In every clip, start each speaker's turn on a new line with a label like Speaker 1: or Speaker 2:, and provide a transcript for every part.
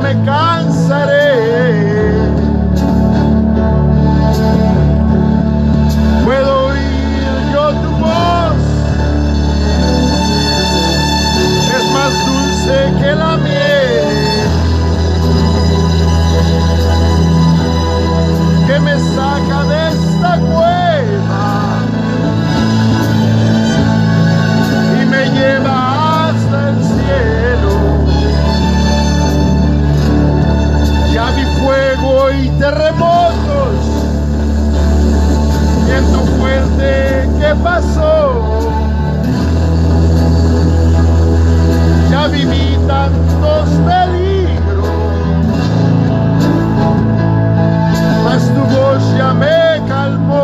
Speaker 1: me cansaré. Puedo oír yo tu voz, es más dulce que la miel, que me saca de esta cueva y me lleva hasta el cielo. Ya vi fuego y terremotos, viento fuerte que pasó. Ya viví tantos peligros, mas tu voz ya me calmó.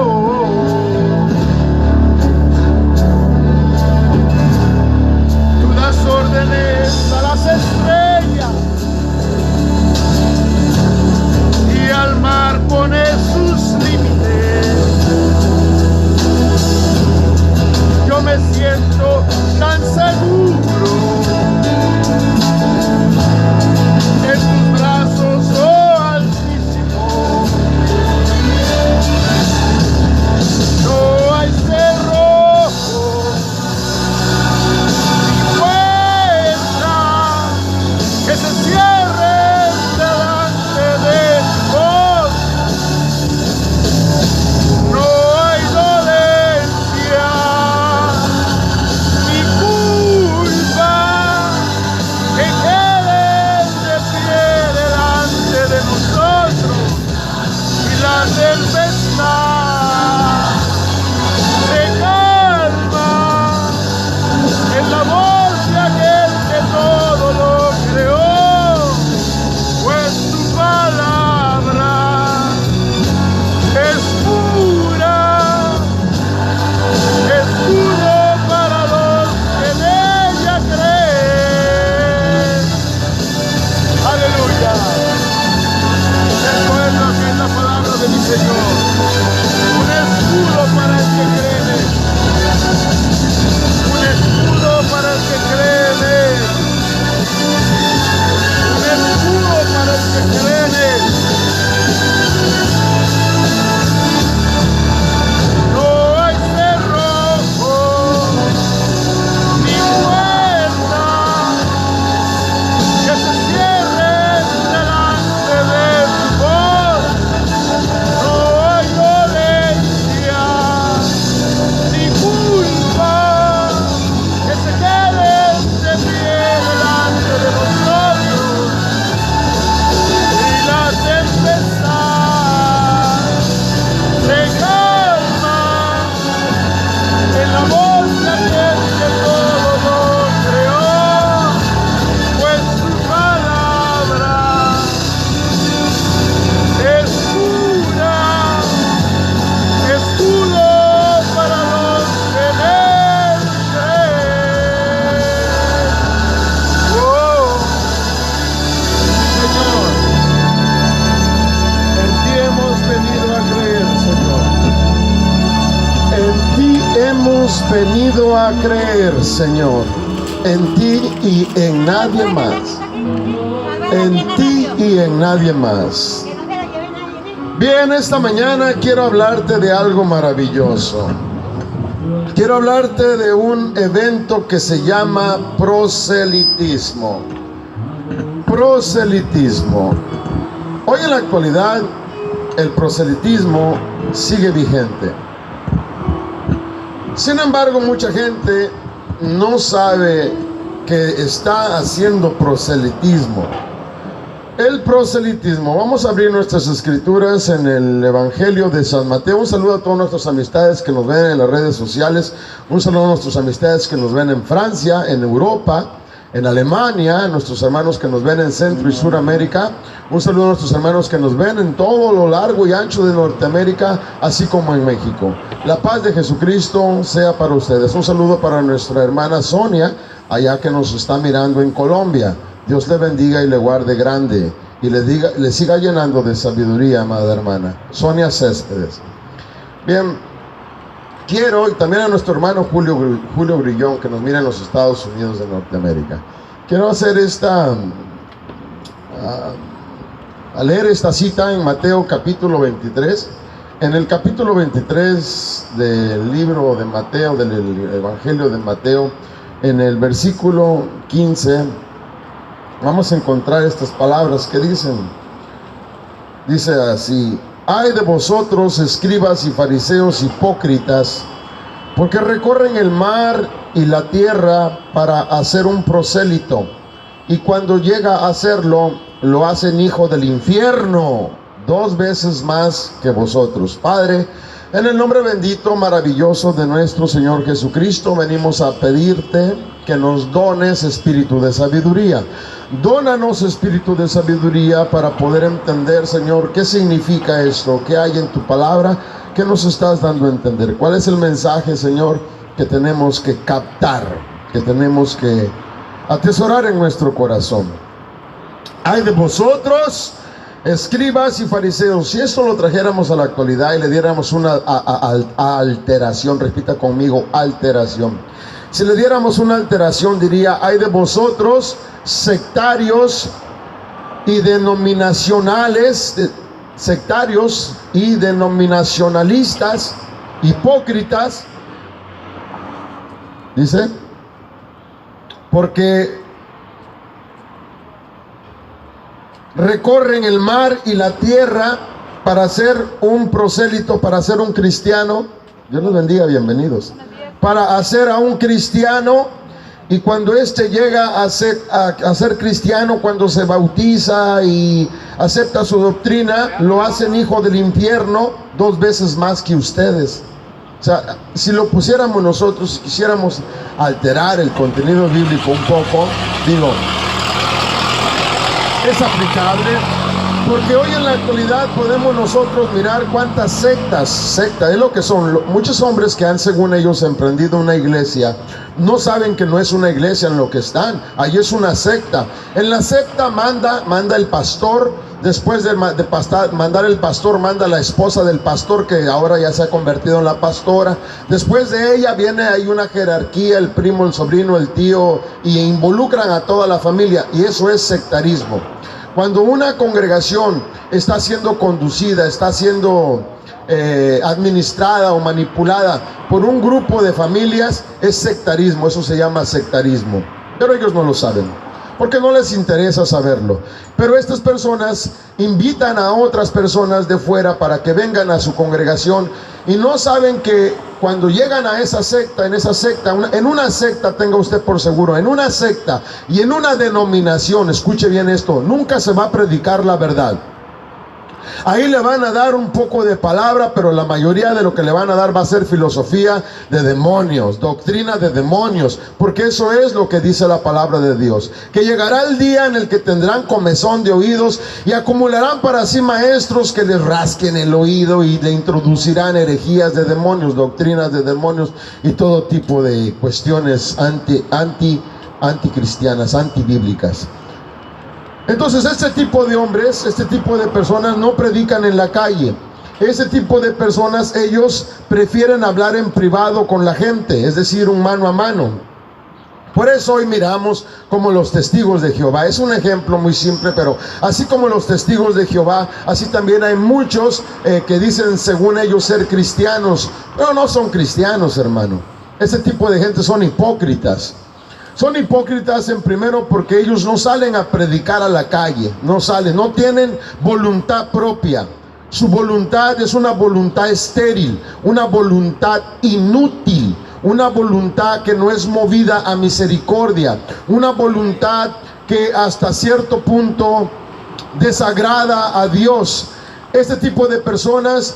Speaker 1: Tú das órdenes a las estrellas y al mar pones sus límites. Yo me siento tan seguro en tus brazos, oh Altísimo. No hay cerrojo ni puerta que se cierre delante de tu voz. No hay dolencia ni culpa que queden de pie delante de nosotros. Y la tempestad se calma en la voz de aquel que todo lo creó, pues tu palabra es pura, escudo para los que en ella creen. Aleluya. Esto es lo que es la palabra de mi Señor. Un escudo para el que cree en Él. Un escudo para el que cree en Él. Un escudo para el que cree en Él. No hay cerrojo ni puerta que se cierre delante de tu voz. No hay dolencia ni culpa que se quede de pie delante de nosotros. Y la tempestad se calma en la voz de aquel que todo lo creó, pues su palabra es pura, escudo para los que en Él creen. Oh, Señor, en ti hemos venido a creer, Señor. En ti hemos venido a creer, Señor. En ti y en nadie más. En ti y en nadie más. Bien, esta mañana quiero hablarte de algo maravilloso. Quiero hablarte de un evento que se llama proselitismo. Proselitismo. Hoy en la actualidad el proselitismo sigue vigente. Sin embargo, mucha gente no sabe que está haciendo proselitismo. El proselitismo. Vamos a abrir nuestras escrituras en el Evangelio de San Mateo. Un saludo a todas nuestras amistades que nos ven en las redes sociales. Un saludo a nuestras amistades que nos ven en Francia, en Europa, en Alemania, nuestros hermanos que nos ven en Centro y Suramérica. Un saludo a nuestros hermanos que nos ven en todo lo largo y ancho de Norteamérica, así como en México. La paz de Jesucristo sea para ustedes. Un saludo para nuestra hermana Sonia, allá que nos está mirando en Colombia. Dios le bendiga y le guarde grande y le siga llenando de sabiduría, amada hermana Sonia Céspedes. Bien, quiero, y también a nuestro hermano Julio Brillón, que nos mira en los Estados Unidos de Norteamérica, quiero hacer esta a leer esta cita en Mateo capítulo 23. En el capítulo 23 del libro de Mateo, del Evangelio de Mateo, en el versículo 15, vamos a encontrar estas palabras que dicen. Dice así: ay de vosotros, escribas y fariseos hipócritas, porque recorren el mar y la tierra para hacer un prosélito, y cuando llega a hacerlo, lo hacen hijo del infierno, 2 veces más que vosotros. Padre, en el nombre bendito, maravilloso de nuestro Señor Jesucristo, venimos a pedirte que nos dones espíritu de sabiduría. Dónanos espíritu de sabiduría para poder entender, Señor, qué significa esto, qué hay en tu palabra, qué nos estás dando a entender. ¿Cuál es el mensaje, Señor, que tenemos que captar, que tenemos que atesorar en nuestro corazón? Ay de vosotros, escribas y fariseos. Si esto lo trajéramos a la actualidad y le diéramos una alteración, repita conmigo, alteración. Si le diéramos una alteración, diría: ay de vosotros, sectarios y denominacionales, sectarios y denominacionalistas, hipócritas, dice, porque recorren el mar y la tierra para ser un prosélito, para ser un cristiano. Dios los bendiga, bienvenidos. Para hacer a un cristiano, y cuando éste llega a ser cristiano, cuando se bautiza y acepta su doctrina, lo hacen hijo del infierno 2 veces más que ustedes. O sea, si lo pusiéramos nosotros, si quisiéramos alterar el contenido bíblico un poco, digo, es aplicable, porque hoy en la actualidad podemos nosotros mirar cuántas sectas es lo que son. Muchos hombres que han, según ellos, emprendido una iglesia, no saben que no es una iglesia en lo que están. Ahí es una secta. En la secta manda el pastor. Después de mandar el pastor, manda la esposa del pastor, que ahora ya se ha convertido en la pastora. Después de ella viene ahí una jerarquía, el primo, el sobrino, el tío, y involucran a toda la familia, y eso es sectarismo. Cuando una congregación está siendo conducida, está siendo administrada o manipulada por un grupo de familias, es sectarismo. Eso se llama sectarismo, pero ellos no lo saben, porque no les interesa saberlo. Pero estas personas invitan a otras personas de fuera para que vengan a su congregación, y no saben que cuando llegan a esa secta, en una secta, tenga usted por seguro, en una secta y en una denominación, escuche bien esto, nunca se va a predicar la verdad. Ahí le van a dar un poco de palabra, pero la mayoría de lo que le van a dar va a ser filosofía de demonios, doctrina de demonios, porque eso es lo que dice la palabra de Dios, que llegará el día en el que tendrán comezón de oídos y acumularán para sí maestros que les rasquen el oído y le introducirán herejías de demonios, doctrinas de demonios y todo tipo de cuestiones anticristianas, antibíblicas. Entonces este tipo de hombres, este tipo de personas no predican en la calle. Ese tipo de personas, ellos prefieren hablar en privado con la gente, es decir, un mano a mano. Por eso hoy miramos como los testigos de Jehová. Es un ejemplo muy simple, pero así como los testigos de Jehová, así también hay muchos que dicen según ellos ser cristianos, pero no son cristianos, hermano. Ese tipo de gente son hipócritas. Son hipócritas en primero porque ellos no salen a predicar a la calle, no tienen voluntad propia. Su voluntad es una voluntad estéril, una voluntad inútil, una voluntad que no es movida a misericordia, una voluntad que hasta cierto punto desagrada a Dios. Este tipo de personas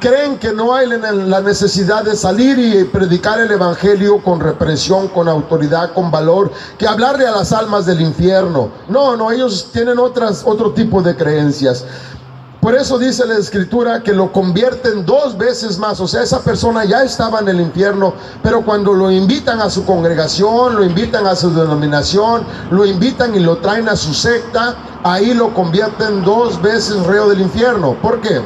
Speaker 1: creen que no hay la necesidad de salir y predicar el evangelio con represión, con autoridad, con valor, que hablarle a las almas del infierno. No, ellos tienen otro tipo de creencias. Por eso dice la escritura que lo convierten 2 veces más. O sea, esa persona ya estaba en el infierno, pero cuando lo invitan a su congregación, lo invitan a su denominación, lo invitan y lo traen a su secta, ahí lo convierten 2 veces reo del infierno. ¿Por qué?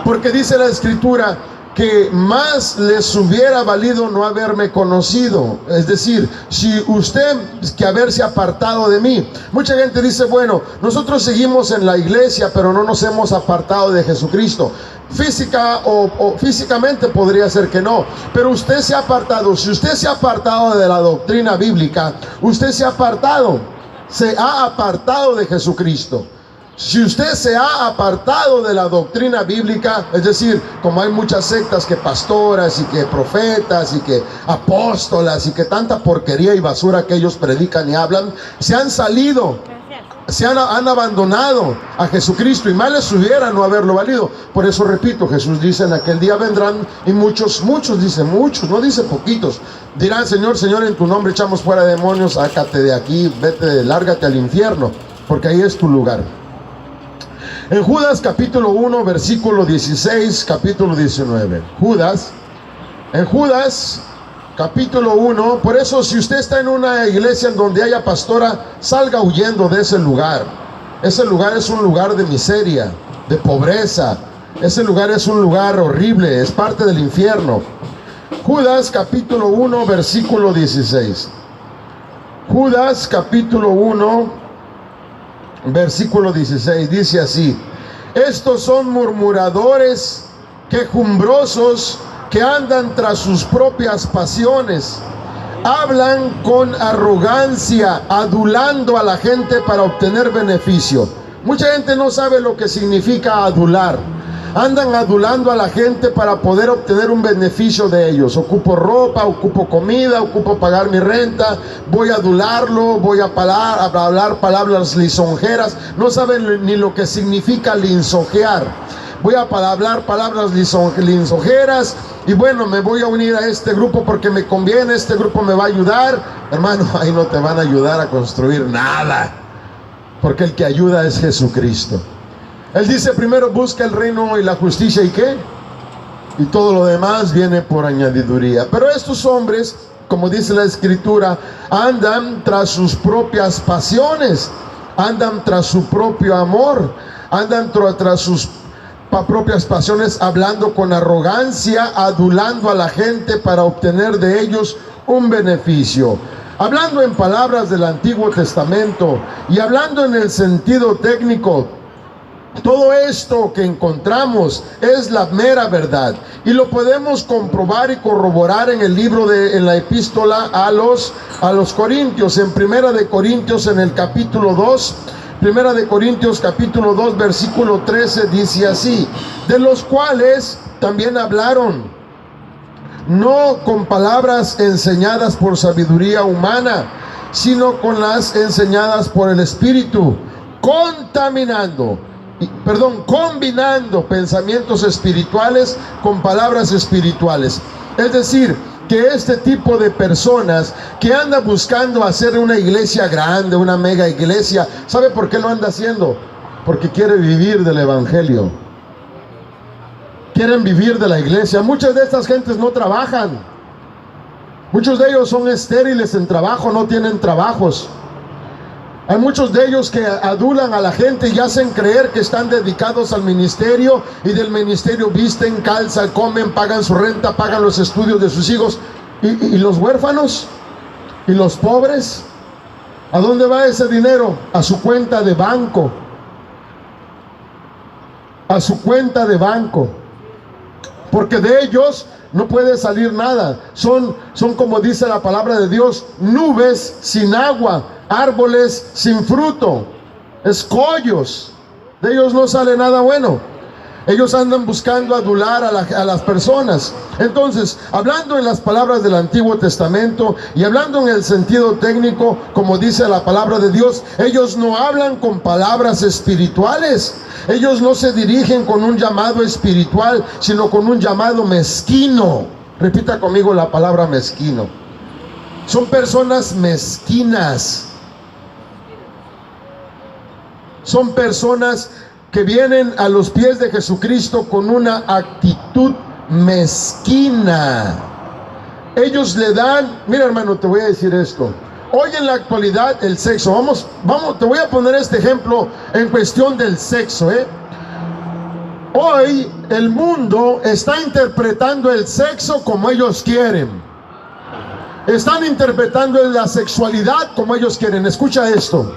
Speaker 1: Porque dice la escritura que más les hubiera valido no haberme conocido. Es decir, si usted que haberse apartado de mí. Mucha gente dice, bueno, nosotros seguimos en la iglesia, pero no nos hemos apartado de Jesucristo. Físicamente podría ser que no, pero usted se ha apartado. Si usted se ha apartado de la doctrina bíblica, usted se ha apartado de Jesucristo. Si usted se ha apartado de la doctrina bíblica, es decir, como hay muchas sectas que pastoras y que profetas y que apóstolas y que tanta porquería y basura que ellos predican y hablan, se han salido, han abandonado a Jesucristo, y mal les hubiera no haberlo valido. Por eso repito, Jesús dice, en aquel día vendrán y muchos, dice muchos, no dice poquitos, dirán, Señor, Señor, en tu nombre echamos fuera demonios, sácate de aquí, vete, lárgate al infierno, porque ahí es tu lugar. En Judas capítulo 1 versículo 16, capítulo 19. En Judas capítulo 1, por eso si usted está en una iglesia en donde haya pastora, salga huyendo de ese lugar. Ese lugar es un lugar de miseria, de pobreza. Ese lugar es un lugar horrible, es parte del infierno. Judas capítulo 1 versículo 16. Judas capítulo 1 versículo 16 dice así: estos son murmuradores, quejumbrosos, que andan tras sus propias pasiones, hablan con arrogancia, adulando a la gente para obtener beneficio. Mucha gente no sabe lo que significa adular. Andan adulando a la gente para poder obtener un beneficio de ellos. Ocupo ropa, ocupo comida, ocupo pagar mi renta, voy a adularlo, voy a hablar palabras lisonjeras. No saben ni lo que significa lisonjear. Voy a hablar palabras lisonjeras y bueno, me voy a unir a este grupo porque me conviene, este grupo me va a ayudar. Hermano, ahí no te van a ayudar a construir nada, porque el que ayuda es Jesucristo. Él dice, primero busca el reino y la justicia, ¿y qué? Y todo lo demás viene por añadiduría. Pero estos hombres, como dice la Escritura, andan tras sus propias pasiones, andan tras su propio amor, andan tras sus propias pasiones, hablando con arrogancia, adulando a la gente para obtener de ellos un beneficio. Hablando en palabras del Antiguo Testamento y hablando en el sentido técnico, todo esto que encontramos es la mera verdad, y lo podemos comprobar y corroborar en el libro en la epístola a los Corintios, en Primera de Corintios, en el capítulo 2. Primera de Corintios capítulo 2 versículo 13 dice así: de los cuales también hablaron, no con palabras enseñadas por sabiduría humana, sino con las enseñadas por el Espíritu, combinando pensamientos espirituales con palabras espirituales. Es decir, que este tipo de personas que anda buscando hacer una iglesia grande, una mega iglesia, ¿sabe por qué lo anda haciendo? Porque quiere vivir del evangelio. Quieren vivir de la iglesia. Muchas de estas gentes no trabajan. Muchos de ellos son estériles en trabajo, no tienen trabajos. Hay muchos de ellos que adulan a la gente y hacen creer que están dedicados al ministerio, y del ministerio visten, calzan, comen, pagan su renta, pagan los estudios de sus hijos. ¿Y los huérfanos? ¿Y los pobres? ¿A dónde va ese dinero? A su cuenta de banco. A su cuenta de banco. Porque de ellos no puede salir nada. Son como dice la palabra de Dios, nubes sin agua, árboles sin fruto, escollos. De ellos no sale nada bueno. Ellos andan buscando adular a las personas. Entonces, hablando en las palabras del Antiguo Testamento y hablando en el sentido técnico, como dice la palabra de Dios, ellos no hablan con palabras espirituales. Ellos no se dirigen con un llamado espiritual, sino con un llamado mezquino. Repita conmigo la palabra mezquino. Son personas mezquinas. Son personas que vienen a los pies de Jesucristo con una actitud mezquina. Ellos le dan, mira hermano, te voy a decir esto. Hoy en la actualidad el sexo, vamos, te voy a poner este ejemplo en cuestión del sexo, Hoy el mundo está interpretando el sexo como ellos quieren. Están interpretando la sexualidad como ellos quieren. Escucha esto.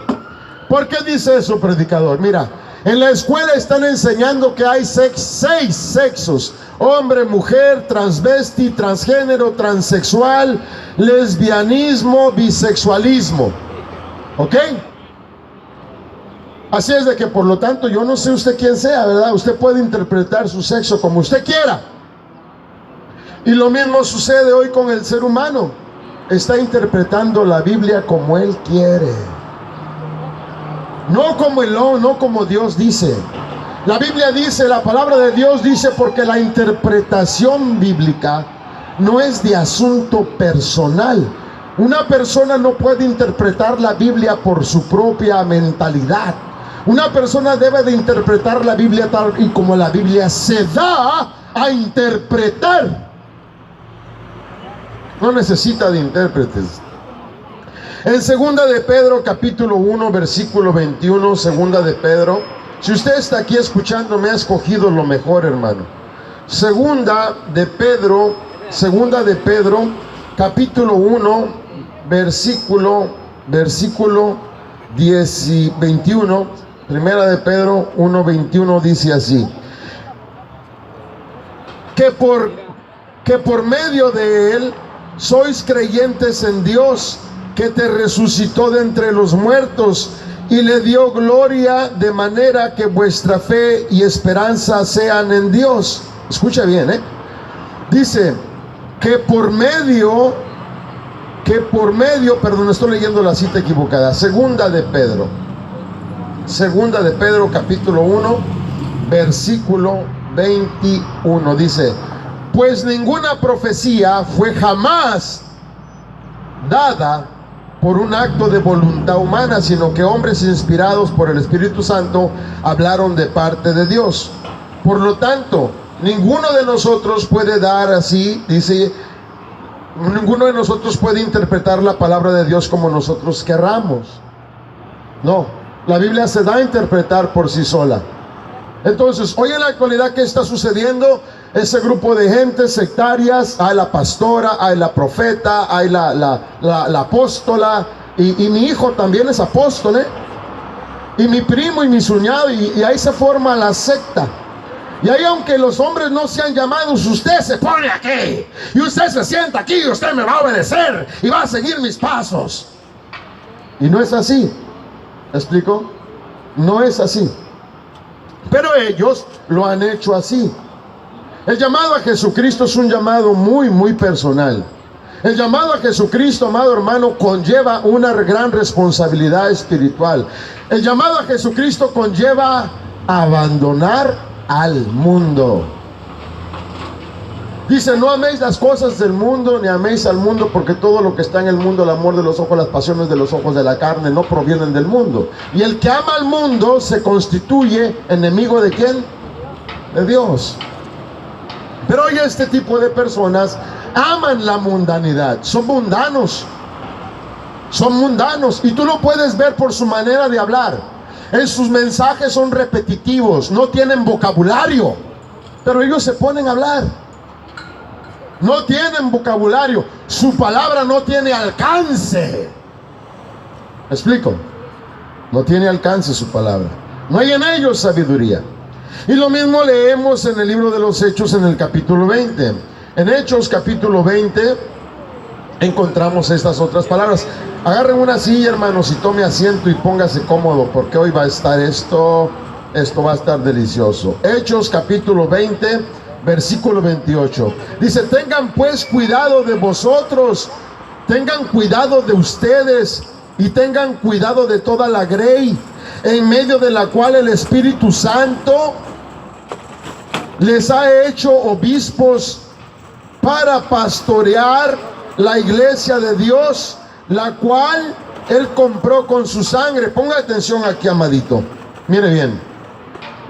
Speaker 1: ¿Por qué dice eso, predicador? Mira, en la escuela están enseñando que hay 6 sexos: hombre, mujer, transvesti, transgénero, transexual, lesbianismo, bisexualismo. ¿Ok? Así es de que, por lo tanto, yo no sé usted quién sea, ¿verdad? Usted puede interpretar su sexo como usted quiera. Y lo mismo sucede hoy con el ser humano. Está interpretando la Biblia como él quiere. No como Dios dice. La Biblia dice, la palabra de Dios dice, porque la interpretación bíblica no es de asunto personal. Una persona no puede interpretar la Biblia por su propia mentalidad. Una persona debe de interpretar la Biblia tal y como la Biblia se da a interpretar. No necesita de intérpretes. En segunda de Pedro, capítulo 1, versículo 21, segunda de Pedro. Si usted está aquí escuchando, ha escogido lo mejor, hermano. Segunda de Pedro, capítulo 1, versículo 10 y 21. Primera de Pedro 1, 21 dice así: que por medio de él sois creyentes en Dios, que te resucitó de entre los muertos y le dio gloria, de manera que vuestra fe y esperanza sean en Dios. Escucha bien, dice que por medio, perdón, estoy leyendo la cita equivocada. Segunda de Pedro capítulo 1, versículo 21 dice: pues ninguna profecía fue jamás dada por un acto de voluntad humana, sino que hombres inspirados por el Espíritu Santo hablaron de parte de Dios. Por lo tanto, ninguno de nosotros puede dar así, dice, ninguno de nosotros puede interpretar la palabra de Dios como nosotros querramos. No, la Biblia se da a interpretar por sí sola. Entonces, hoy en la actualidad, ¿qué está sucediendo? Ese grupo de gente sectarias, hay la pastora, hay la profeta, hay la apóstola, y mi hijo también es apóstol, y mi primo y mi cuñado, y ahí se forma la secta. Y ahí, aunque los hombres no sean llamados, usted se pone aquí, y usted se sienta aquí, y usted me va a obedecer, y va a seguir mis pasos. Y no es así. ¿Me explico? No es así. Pero ellos lo han hecho así. El llamado a Jesucristo es un llamado muy, muy personal. El llamado a Jesucristo, amado hermano, conlleva una gran responsabilidad espiritual. El llamado a Jesucristo conlleva abandonar al mundo. Dice: no améis las cosas del mundo, ni améis al mundo, porque todo lo que está en el mundo, el amor de los ojos, las pasiones de los ojos, de la carne, no provienen del mundo. Y el que ama al mundo se constituye enemigo ¿de quién? De Dios. Pero hoy este tipo de personas aman la mundanidad, son mundanos, y tú lo puedes ver por su manera de hablar. En sus mensajes son repetitivos, no tienen vocabulario, pero ellos se ponen a hablar. No tienen vocabulario, su palabra no tiene alcance. ¿Me explico? No tiene alcance su palabra, no hay en ellos sabiduría. Y lo mismo leemos en el libro de los Hechos, en el capítulo 20. En Hechos capítulo 20 encontramos estas otras palabras. Agarren una silla, hermanos, y tome asiento y póngase cómodo, porque hoy va a estar esto va a estar delicioso. Hechos capítulo 20, versículo 28. Dice: tengan pues cuidado de vosotros, tengan cuidado de ustedes, y tengan cuidado de toda la grey, en medio de la cual el Espíritu Santo les ha hecho obispos para pastorear la iglesia de Dios, la cual Él compró con su sangre. Ponga atención aquí, amadito. Mire bien,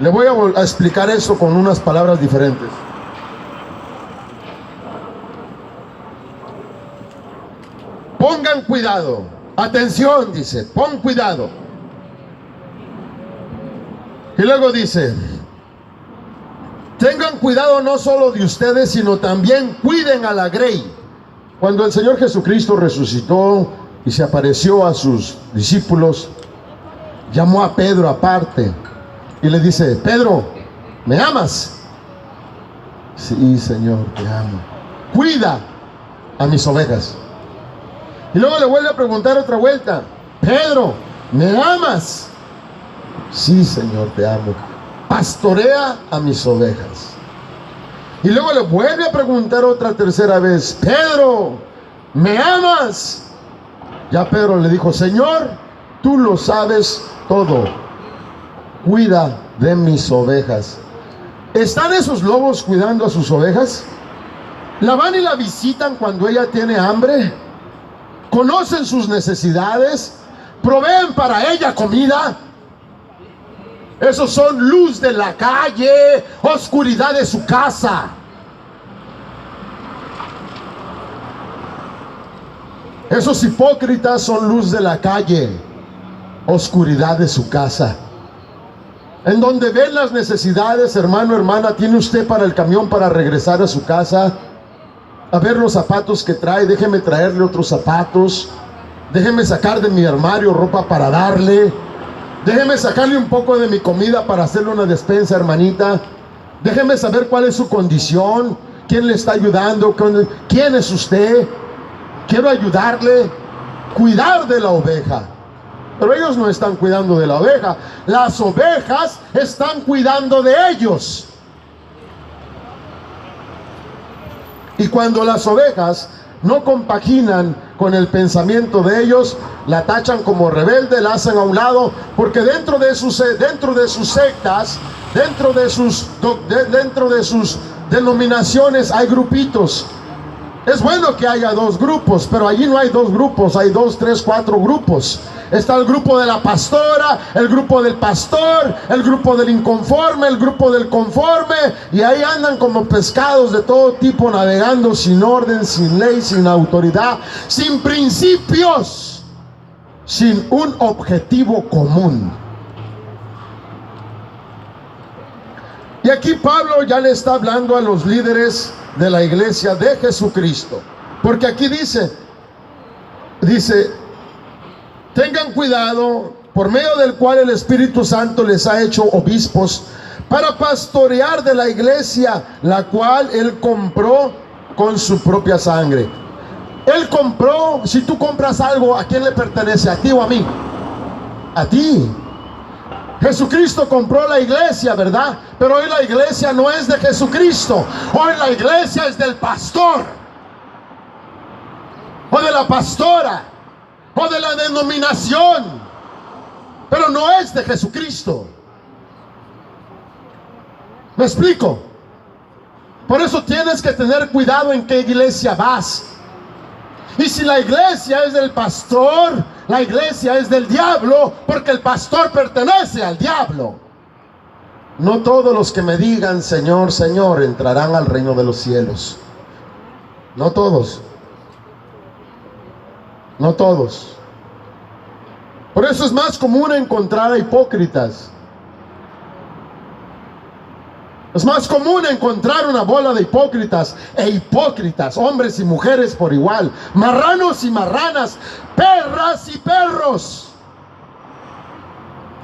Speaker 1: le voy a explicar eso con unas palabras diferentes. Pongan cuidado. Atención, dice, pon cuidado. Y luego dice: Tengan cuidado no solo de ustedes, sino también cuiden a la grey. Cuando el Señor Jesucristo resucitó y se apareció a sus discípulos, llamó a Pedro aparte y le dice: Pedro, ¿me amas? Sí, Señor, te amo. Cuida a mis ovejas. Y luego le vuelve a preguntar otra vuelta: Pedro, ¿me amas? Sí, Señor, te amo. Pastorea a mis ovejas. Y luego le vuelve a preguntar otra tercera vez: Pedro, ¿me amas? Ya Pedro le dijo: Señor, tú lo sabes todo. Cuida de mis ovejas. ¿Están esos lobos cuidando a sus ovejas? ¿La van y la visitan cuando ella tiene hambre? ¿Conocen sus necesidades? ¿Proveen para ella comida? Esos son luz de la calle, oscuridad de su casa. Esos hipócritas son luz de la calle, oscuridad de su casa. En donde ven las necesidades, hermano, hermana, ¿tiene usted para el camión para regresar a su casa? A ver los zapatos que trae, déjeme traerle otros zapatos. Déjeme sacar de mi armario ropa para darle. Déjeme sacarle un poco de mi comida para hacerle una despensa, hermanita. Déjeme saber cuál es su condición, quién le está ayudando, quién es usted. Quiero ayudarle, cuidar de la oveja. Pero ellos no están cuidando de la oveja. Las ovejas están cuidando de ellos. Y cuando las ovejas no compaginan con el pensamiento de ellos, la tachan como rebelde, la hacen a un lado, porque dentro de sus sectas, dentro de sus denominaciones hay grupitos. Es bueno que haya dos grupos, pero allí no hay dos grupos, hay 2, 3, 4 grupos. Está el grupo de la pastora, el grupo del pastor, el grupo del inconforme, el grupo del conforme, y ahí andan como pescados de todo tipo, navegando sin orden, sin ley, sin autoridad, sin principios, sin un objetivo común. Y aquí Pablo ya le está hablando a los líderes de la iglesia de Jesucristo, porque aquí dice, tengan cuidado, por medio del cual el Espíritu Santo les ha hecho obispos, para pastorear de la iglesia, la cual Él compró con su propia sangre. Él compró. Si tú compras algo, ¿a quién le pertenece? ¿A ti o a mí? A ti. Jesucristo compró la iglesia, ¿verdad? Pero hoy la iglesia no es de Jesucristo. Hoy la iglesia es del pastor, o de la pastora, o de la denominación, pero no es de Jesucristo. ¿Me explico? Por eso tienes que tener cuidado en qué iglesia vas. Y si la iglesia es del pastor, la iglesia es del diablo, porque el pastor pertenece al diablo. No todos los que me digan Señor, Señor entrarán al reino de los cielos. No todos. No todos. Por eso es más común encontrar a hipócritas. Es más común encontrar una bola de hipócritas e hipócritas, hombres y mujeres por igual, marranos y marranas, perras y perros.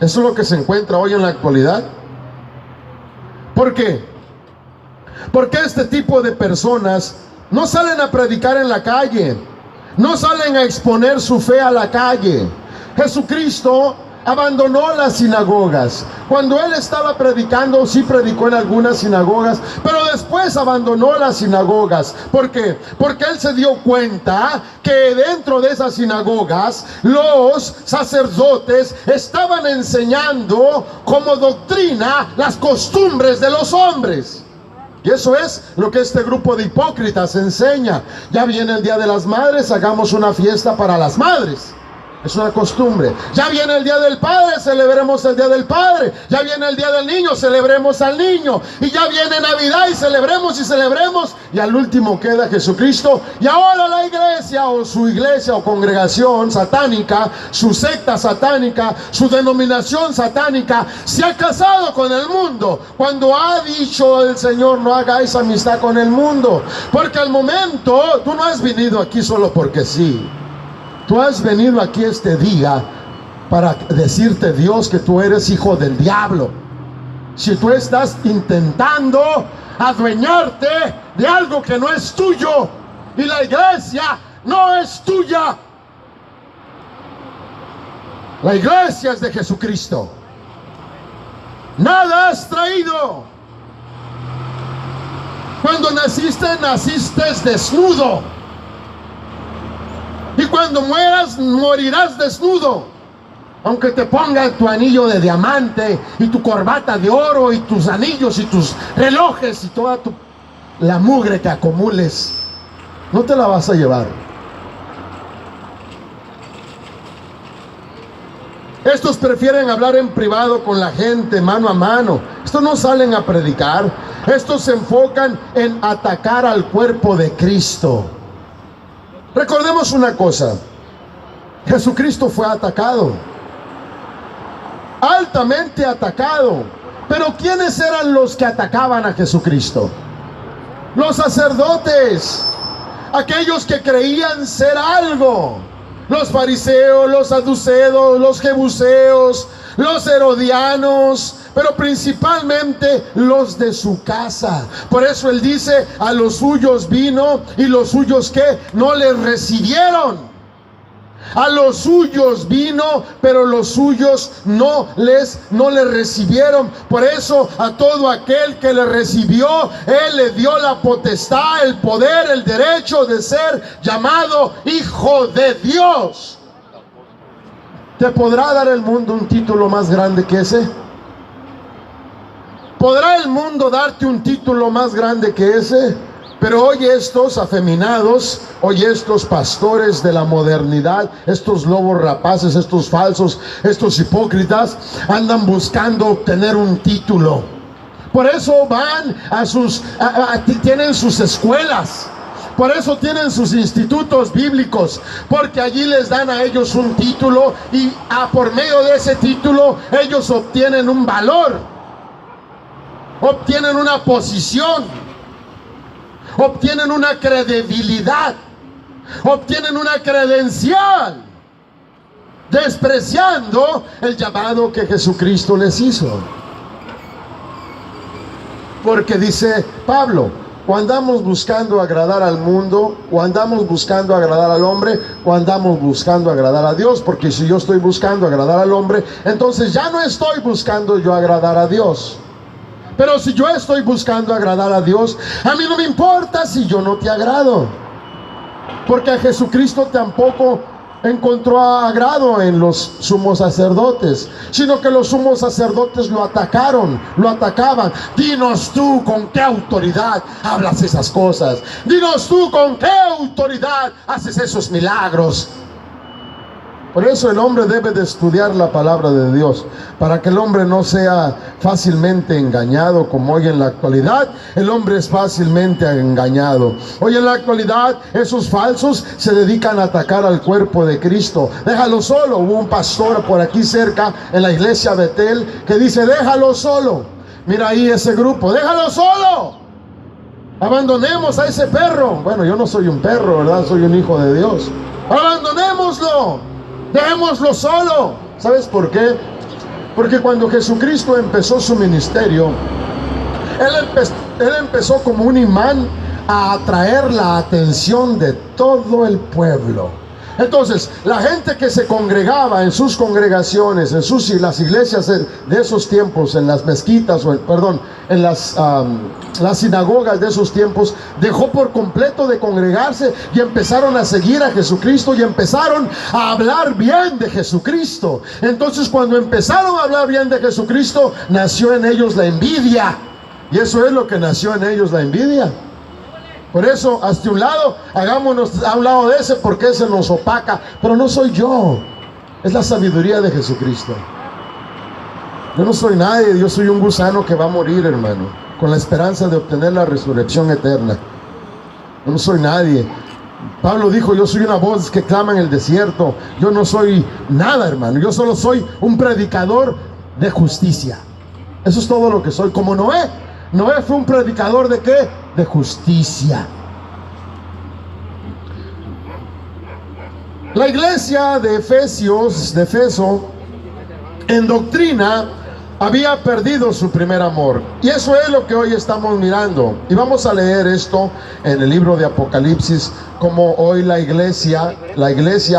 Speaker 1: Eso es lo que se encuentra hoy en la actualidad. ¿Por qué? Porque este tipo de personas no salen a predicar en la calle, no salen a exponer su fe a la calle. Jesucristo abandonó las sinagogas. Cuando Él estaba predicando, sí predicó en algunas sinagogas, pero después abandonó las sinagogas. ¿Por qué? Porque Él se dio cuenta que dentro de esas sinagogas los sacerdotes estaban enseñando como doctrina las costumbres de los hombres. Y eso es lo que este grupo de hipócritas enseña. Ya viene el Día de las Madres, hagamos una fiesta para las madres. Es una costumbre. Ya viene el Día del Padre, celebremos el Día del Padre. Ya viene el Día del Niño, celebremos al niño. Y ya viene Navidad y celebremos y celebremos. Y al último queda Jesucristo. Y ahora la iglesia o congregación satánica, su secta satánica, su denominación satánica, se ha casado con el mundo. Cuando ha dicho el Señor, no hagáis amistad con el mundo. Porque al momento, tú no has venido aquí solo porque sí. Tú has venido aquí este día para decirte, Dios, que tú eres hijo del diablo. Si tú estás intentando adueñarte de algo que no es tuyo, y la iglesia no es tuya. La iglesia es de Jesucristo. Nada has traído. Cuando naciste, naciste desnudo. Y cuando mueras, morirás desnudo. Aunque te pongas tu anillo de diamante y tu corbata de oro y tus anillos y tus relojes y toda la mugre que acumules, no te la vas a llevar. Estos prefieren hablar en privado con la gente, mano a mano. Estos no salen a predicar. Estos se enfocan en atacar al cuerpo de Cristo. Recordemos una cosa, Jesucristo fue atacado, altamente atacado. Pero ¿quiénes eran los que atacaban a Jesucristo? Los sacerdotes, aquellos que creían ser algo. Los fariseos, los saduceos, los jebuseos, los herodianos, pero principalmente los de su casa. Por eso él dice, a los suyos vino y los suyos ¿qué? No les recibieron. A los suyos vino, pero los suyos no les recibieron. Por eso a todo aquel que le recibió, él le dio la potestad, el poder, el derecho de ser llamado hijo de Dios. ¿Te podrá dar el mundo un título más grande que ese? ¿Podrá el mundo darte un título más grande que ese? Pero hoy estos afeminados, hoy estos pastores de la modernidad, estos lobos rapaces, estos falsos, estos hipócritas, andan buscando obtener un título. Por eso van tienen sus escuelas. Por eso tienen sus institutos bíblicos, porque allí les dan a ellos un título y por medio de ese título ellos obtienen un valor, obtienen una posición, obtienen una credibilidad, obtienen una credencial, despreciando el llamado que Jesucristo les hizo. Porque dice Pablo, o andamos buscando agradar al mundo, o andamos buscando agradar al hombre, o andamos buscando agradar a Dios. Porque si yo estoy buscando agradar al hombre, entonces ya no estoy buscando yo agradar a Dios. Pero si yo estoy buscando agradar a Dios, a mí no me importa si yo no te agrado. Porque a Jesucristo tampoco encontró agrado en los sumos sacerdotes, sino que los sumos sacerdotes lo atacaron, lo atacaban. Dinos tú con qué autoridad hablas esas cosas. Dinos tú con qué autoridad haces esos milagros. Por eso el hombre debe de estudiar la palabra de Dios, para que el hombre no sea fácilmente engañado, como hoy en la actualidad el hombre es fácilmente engañado. Hoy en la actualidad esos falsos se dedican a atacar al cuerpo de Cristo. Déjalo solo. Hubo un pastor por aquí cerca en la iglesia Betel que dice, déjalo solo. Mira ahí ese grupo, déjalo solo. Abandonemos a ese perro. Bueno, yo no soy un perro, ¿verdad? Soy un hijo de Dios. Abandonémoslo. Dejémoslo solo. ¿Sabes por qué? Porque cuando Jesucristo empezó su ministerio, Él empezó como un imán a atraer la atención de todo el pueblo. Entonces, la gente que se congregaba en sus congregaciones, en las iglesias de esos tiempos, en las mezquitas, en las sinagogas de esos tiempos, dejó por completo de congregarse y empezaron a seguir a Jesucristo y empezaron a hablar bien de Jesucristo. Entonces, cuando empezaron a hablar bien de Jesucristo, nació en ellos la envidia. Y eso es lo que nació en ellos, la envidia. Por eso, hasta un lado, hagámonos a un lado de ese, porque ese nos opaca. Pero no soy yo. Es la sabiduría de Jesucristo. Yo no soy nadie, yo soy un gusano que va a morir, hermano, con la esperanza de obtener la resurrección eterna. Yo no soy nadie. Pablo dijo, yo soy una voz que clama en el desierto. Yo no soy nada, hermano. Yo solo soy un predicador de justicia. Eso es todo lo que soy. Como Noé. Noé fue un predicador ¿de qué? De justicia. La iglesia de Efeso, en doctrina, había perdido su primer amor. Y eso es lo que hoy estamos mirando. Y vamos a leer esto en el libro de Apocalipsis, como hoy la iglesia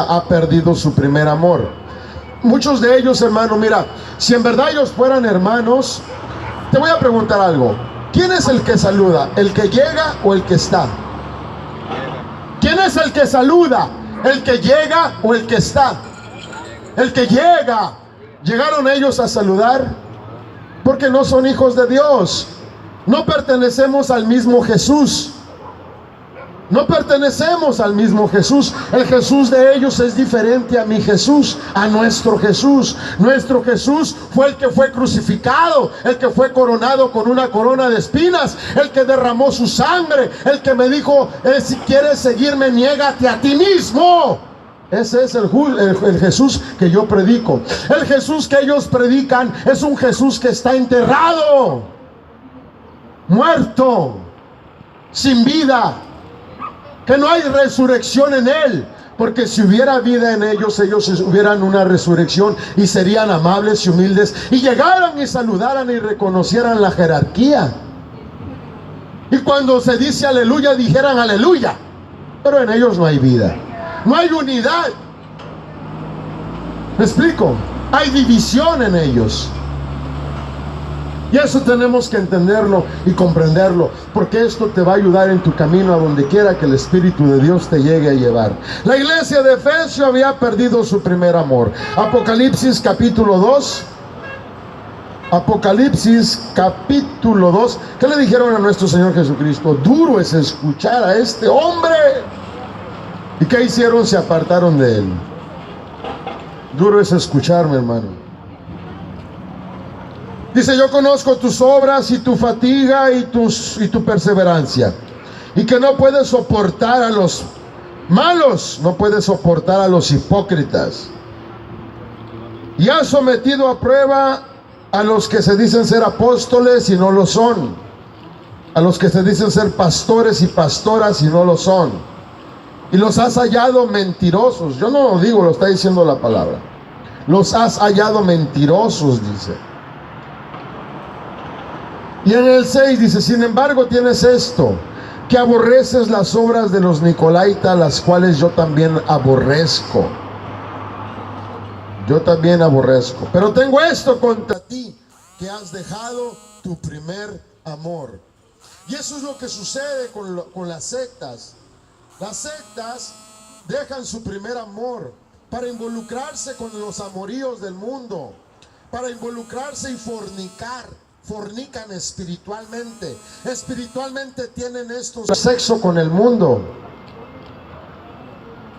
Speaker 1: ha perdido su primer amor. Muchos de ellos, hermano, mira, si en verdad ellos fueran hermanos, te voy a preguntar algo. ¿Quién es el que saluda? ¿El que llega o el que está? ¿Quién es el que saluda? ¿El que llega o el que está? El que llega. ¿Llegaron ellos a saludar? Porque no son hijos de Dios. No pertenecemos al mismo Jesús. No pertenecemos al mismo Jesús. El Jesús de ellos es diferente a mi Jesús, a nuestro Jesús. Nuestro Jesús fue el que fue crucificado, el que fue coronado con una corona de espinas, el que derramó su sangre, el que me dijo, si quieres seguirme, niégate a ti mismo. Ese es el Jesús que yo predico. El Jesús que ellos predican es un Jesús que está enterrado, muerto, sin vida, que no hay resurrección en él. Porque si hubiera vida en ellos hubieran una resurrección y serían amables y humildes y llegaran y saludaran y reconocieran la jerarquía. Y cuando se dice aleluya, dijeran aleluya. Pero en ellos no hay vida, no hay unidad. ¿Me explico? Hay división en ellos. Y eso tenemos que entenderlo y comprenderlo, porque esto te va a ayudar en tu camino a donde quiera que el Espíritu de Dios te llegue a llevar. La iglesia de Efesio había perdido su primer amor. Apocalipsis capítulo 2. Apocalipsis capítulo 2. ¿Qué le dijeron a nuestro Señor Jesucristo? Duro es escuchar a este hombre. ¿Y qué hicieron? Se apartaron de él. Duro es escucharme, hermano. Dice, yo conozco tus obras y tu fatiga y tu perseverancia, y que no puedes soportar a los malos, no puedes soportar a los hipócritas, y has sometido a prueba a los que se dicen ser apóstoles y no lo son, a los que se dicen ser pastores y pastoras y no lo son, y los has hallado mentirosos. Yo no lo digo, lo está diciendo la palabra. Los has hallado mentirosos, dice. Y en el 6 dice, sin embargo tienes esto, que aborreces las obras de los nicolaítas, las cuales yo también aborrezco. Yo también aborrezco. Pero tengo esto contra ti, que has dejado tu primer amor. Y eso es lo que sucede con las sectas. Las sectas dejan su primer amor para involucrarse con los amoríos del mundo, para involucrarse y fornican espiritualmente. Espiritualmente tienen estos sexo con el mundo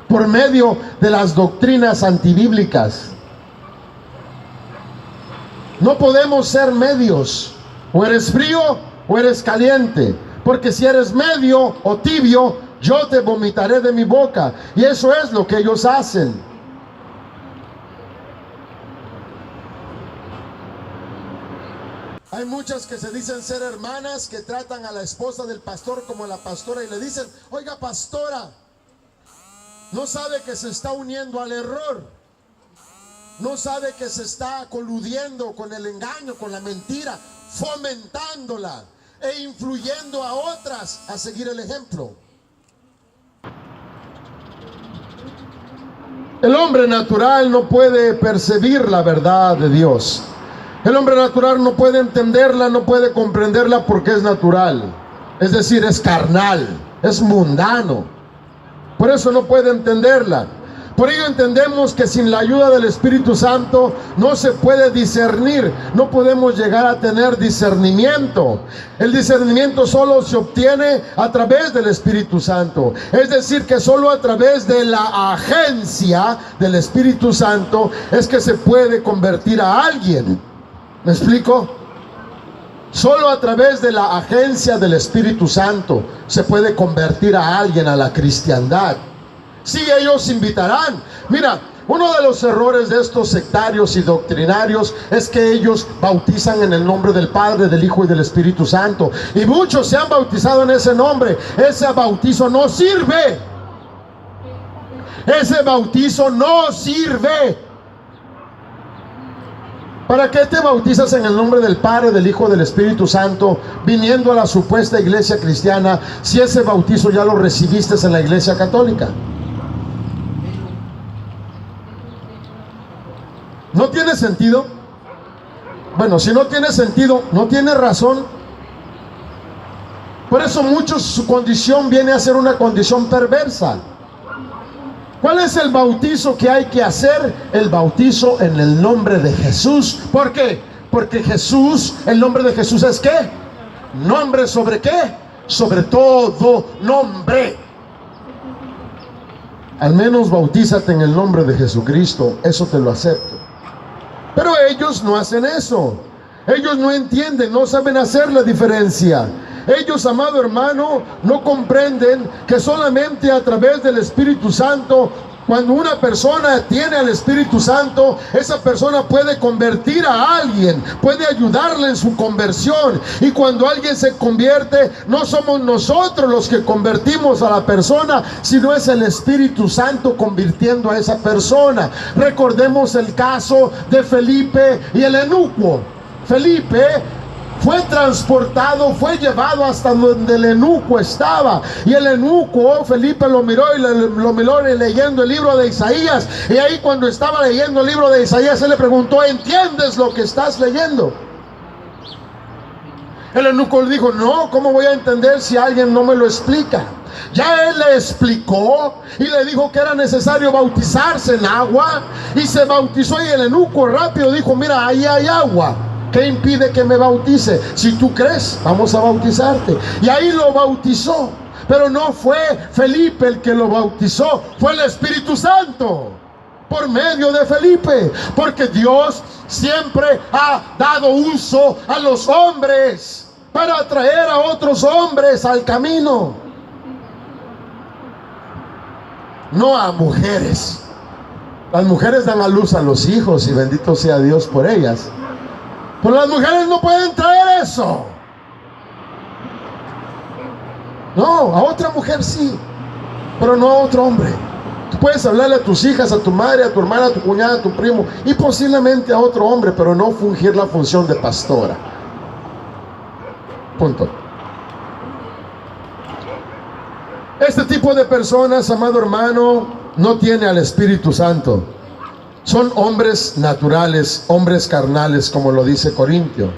Speaker 1: por medio de las doctrinas antibíblicas. No podemos ser medios. O eres frío o eres caliente. Porque si eres medio o tibio, yo te vomitaré de mi boca. Y eso es lo que ellos hacen. Hay muchas que se dicen ser hermanas, que tratan a la esposa del pastor como la pastora y le dicen, oiga pastora, no sabe que se está uniendo al error, no sabe que se está coludiendo con el engaño, con la mentira, fomentándola e influyendo a otras a seguir el ejemplo. El hombre natural no puede percibir la verdad de Dios. El hombre natural no puede entenderla, no puede comprenderla porque es natural. Es decir, es carnal, es mundano. Por eso no puede entenderla. Por ello entendemos que sin la ayuda del Espíritu Santo no se puede discernir, no podemos llegar a tener discernimiento. El discernimiento solo se obtiene a través del Espíritu Santo. Es decir, que solo a través de la agencia del Espíritu Santo es que se puede convertir a alguien. ¿Me explico? Solo a través de la agencia del Espíritu Santo se puede convertir a alguien a la cristiandad. Sí, ellos invitarán. Mira, uno de los errores de estos sectarios y doctrinarios es que ellos bautizan en el nombre del Padre, del Hijo y del Espíritu Santo. Y muchos se han bautizado en ese nombre. Ese bautizo no sirve. Ese bautizo no sirve. ¿Para qué te bautizas en el nombre del Padre, del Hijo y del Espíritu Santo, viniendo a la supuesta iglesia cristiana, si ese bautizo ya lo recibiste en la iglesia católica? ¿No tiene sentido? Bueno, si no tiene sentido, no tiene razón. Por eso muchos, su condición viene a ser una condición perversa. ¿Cuál es el bautizo que hay que hacer? El bautizo en el nombre de Jesús. ¿Por qué? Porque Jesús, el nombre de Jesús es ¿qué? ¿Nombre sobre qué? Sobre todo nombre. Al menos bautízate en el nombre de Jesucristo, eso te lo acepto. Pero ellos no hacen eso. Ellos no entienden, no saben hacer la diferencia. Ellos, amado hermano, no comprenden que solamente a través del Espíritu Santo, cuando una persona tiene al Espíritu Santo, esa persona puede convertir a alguien, puede ayudarle en su conversión. Y cuando alguien se convierte, no somos nosotros los que convertimos a la persona, sino es el Espíritu Santo convirtiendo a esa persona. Recordemos el caso de Felipe y el eunuco. Felipe fue transportado, fue llevado hasta donde el eunuco estaba. Y el eunuco, Felipe lo miró leyendo el libro de Isaías. Y ahí cuando estaba leyendo el libro de Isaías, él le preguntó: ¿entiendes lo que estás leyendo? El eunuco le dijo: no, ¿cómo voy a entender si alguien no me lo explica? Ya él le explicó y le dijo que era necesario bautizarse en agua. Y se bautizó, y el eunuco rápido dijo: mira, ahí hay agua. ¿Qué impide que me bautice? Si tú crees, vamos a bautizarte. Y ahí lo bautizó. Pero no fue Felipe el que lo bautizó, fue el Espíritu Santo, por medio de Felipe. Porque Dios siempre ha dado uso a los hombres para atraer a otros hombres al camino, no a mujeres. Las mujeres dan a luz a los hijos y bendito sea Dios por ellas. Pero las mujeres no pueden traer eso. No, a otra mujer sí, pero no a otro hombre. Tú puedes hablarle a tus hijas, a tu madre, a tu hermana, a tu cuñada, a tu primo, y posiblemente a otro hombre, pero no fungir la función de pastora. Punto. Este tipo de personas, amado hermano, no tiene al Espíritu Santo. Son hombres naturales, hombres carnales, como lo dice Corintio.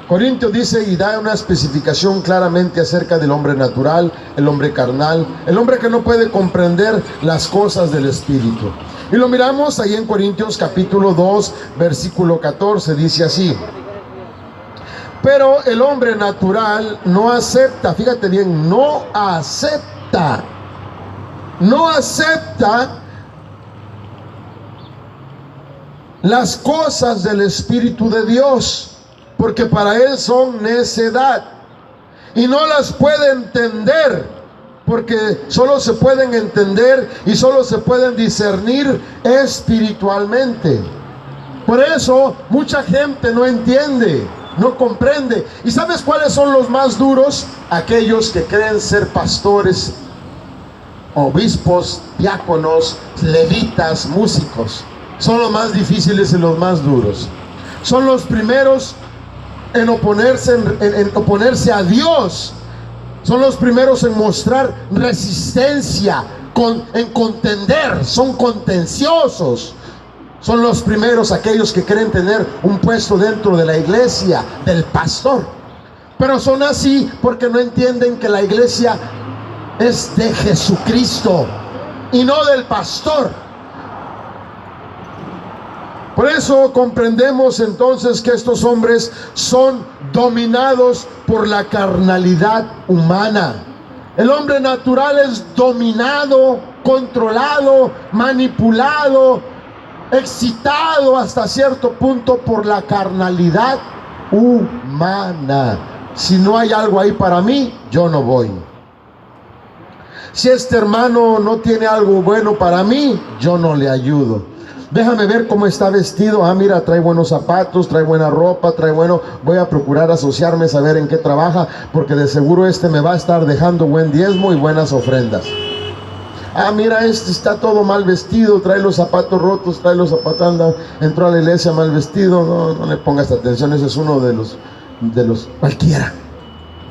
Speaker 1: Corintio dice y da una especificación claramente acerca del hombre natural, el hombre carnal, el hombre que no puede comprender las cosas del Espíritu. Y lo miramos ahí en Corintios capítulo 2, versículo 14, dice así: pero el hombre natural no acepta, fíjate bien, no acepta las cosas del Espíritu de Dios, porque para él son necedad, y no las puede entender, porque solo se pueden entender y solo se pueden discernir espiritualmente. Por eso mucha gente no entiende, no comprende. ¿Y sabes cuáles son los más duros? Aquellos que creen ser pastores, obispos, diáconos, levitas, músicos. Son los más difíciles y los más duros. Son los primeros en oponerse a Dios. Son los primeros en mostrar resistencia, en contender. Son contenciosos. Son los primeros aquellos que quieren tener un puesto dentro de la iglesia, del pastor. Pero son así porque no entienden que la iglesia es de Jesucristo y no del pastor. Por eso comprendemos entonces que estos hombres son dominados por la carnalidad humana. El hombre natural es dominado, controlado, manipulado, excitado hasta cierto punto por la carnalidad humana. Si no hay algo ahí para mí, yo no voy. Si este hermano no tiene algo bueno para mí, yo no le ayudo. Déjame ver cómo está vestido. Ah, mira, trae buenos zapatos, trae buena ropa, voy a procurar asociarme, saber en qué trabaja, porque de seguro este me va a estar dejando buen diezmo y buenas ofrendas. Ah, mira, este está todo mal vestido, trae los zapatos rotos, entró a la iglesia mal vestido. No le pongas atención, ese es uno de los cualquiera.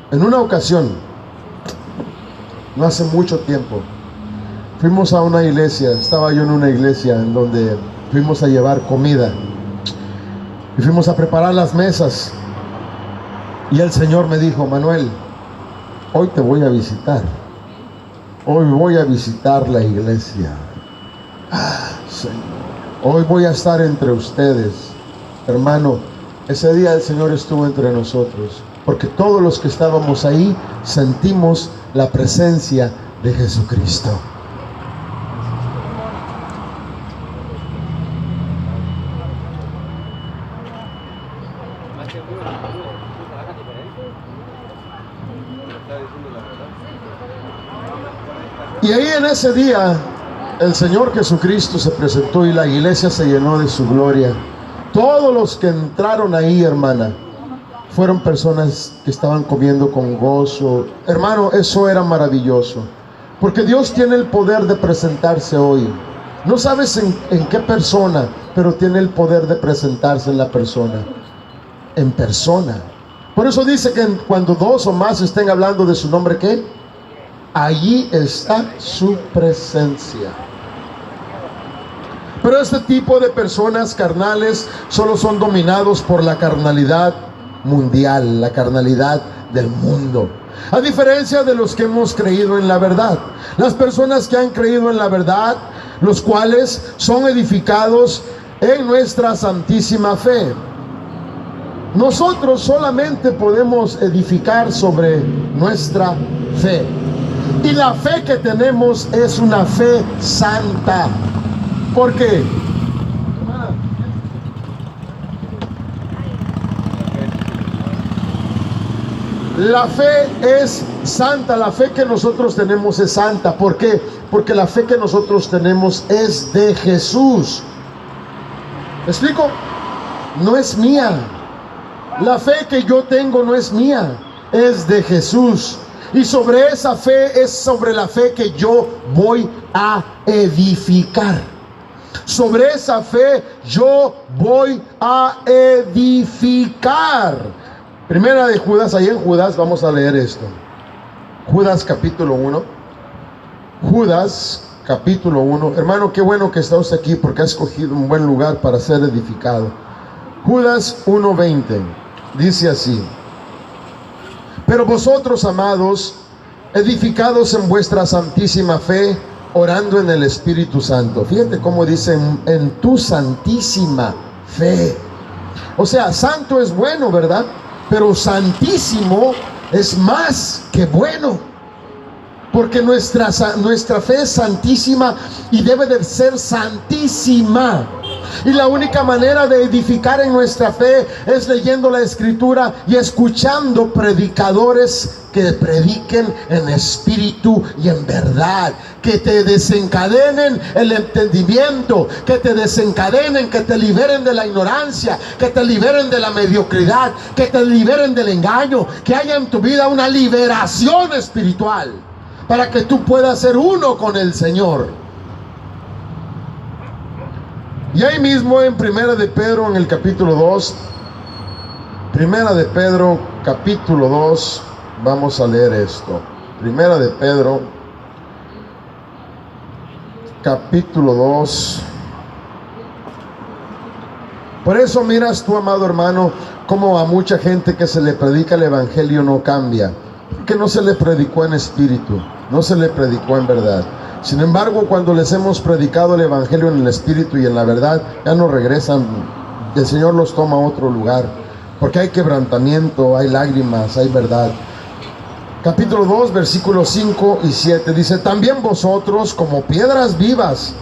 Speaker 1: En una ocasión, no hace mucho tiempo, fuimos a una iglesia, estaba yo en una iglesia en donde fuimos a llevar comida y fuimos a preparar las mesas, y el Señor me dijo: Manuel, hoy te voy a visitar, hoy voy a visitar la iglesia. Señor, hoy voy a estar entre ustedes. Hermano, ese día el Señor estuvo entre nosotros, porque todos los que estábamos ahí sentimos la presencia de Jesucristo. Y ahí en ese día el Señor Jesucristo se presentó y la iglesia se llenó de su gloria. Todos los que entraron ahí, hermana, fueron personas que estaban comiendo con gozo. Hermano, eso era maravilloso, porque Dios tiene el poder de presentarse hoy. No sabes en qué persona, pero tiene el poder de presentarse en la persona, en persona. Por eso dice que cuando dos o más estén hablando de su nombre, ¿qué? Allí está su presencia. Pero este tipo de personas carnales solo son dominados por la carnalidad mundial, la carnalidad del mundo. A diferencia de los que hemos creído en la verdad, las personas que han creído en la verdad, los cuales son edificados en nuestra santísima fe. Nosotros solamente podemos edificar sobre nuestra fe. Y la fe que tenemos es una fe santa. ¿Por qué? La fe es santa, la fe que nosotros tenemos es santa. ¿Por qué? Porque la fe que nosotros tenemos es de Jesús. ¿Me explico? No es mía. La fe que yo tengo no es mía, es de Jesús. Y sobre esa fe es sobre la fe que yo voy a edificar. Sobre esa fe yo voy a edificar. Primera de Judas, ahí en Judas vamos a leer esto. Judas capítulo 1. Judas capítulo 1. Hermano, qué bueno que está usted aquí, porque ha escogido un buen lugar para ser edificado. Judas 1:20 dice así: pero vosotros, amados, edificados en vuestra santísima fe, orando en el Espíritu Santo. Fíjate cómo dice: en tu santísima fe. O sea, santo es bueno, ¿verdad? Pero santísimo es más que bueno, porque nuestra fe es santísima y debe de ser santísima. Y la única manera de edificar en nuestra fe es leyendo la Escritura y escuchando predicadores que prediquen en espíritu y en verdad, que te desencadenen el entendimiento, que te desencadenen, que te liberen de la ignorancia, que te liberen de la mediocridad, que te liberen del engaño, que haya en tu vida una liberación espiritual para que tú puedas ser uno con el Señor. Y ahí mismo en Primera de Pedro, en el capítulo 2, Primera de Pedro, capítulo 2, vamos a leer esto. Primera de Pedro, capítulo 2. Por eso miras tú, amado hermano, como a mucha gente que se le predica el evangelio no cambia, que no se le predicó en espíritu, no se le predicó en verdad. Sin embargo, cuando les hemos predicado el Evangelio en el Espíritu y en la verdad, ya no regresan. El Señor los toma a otro lugar, porque hay quebrantamiento, hay lágrimas, hay verdad. Capítulo 2, versículos 5 y 7 dice: también vosotros, como piedras vivas,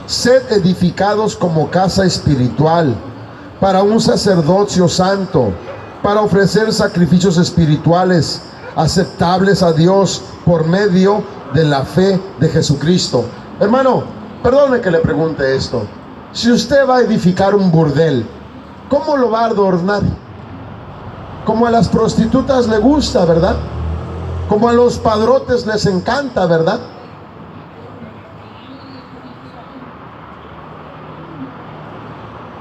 Speaker 1: sed edificados como casa espiritual, para un sacerdocio santo, para ofrecer sacrificios espirituales aceptables a Dios por medio de la fe de Jesucristo. Hermano, perdone que le pregunte esto. Si usted va a edificar un burdel, ¿cómo lo va a adornar? Como a las prostitutas le gusta, ¿verdad? Como a los padrotes les encanta, ¿verdad?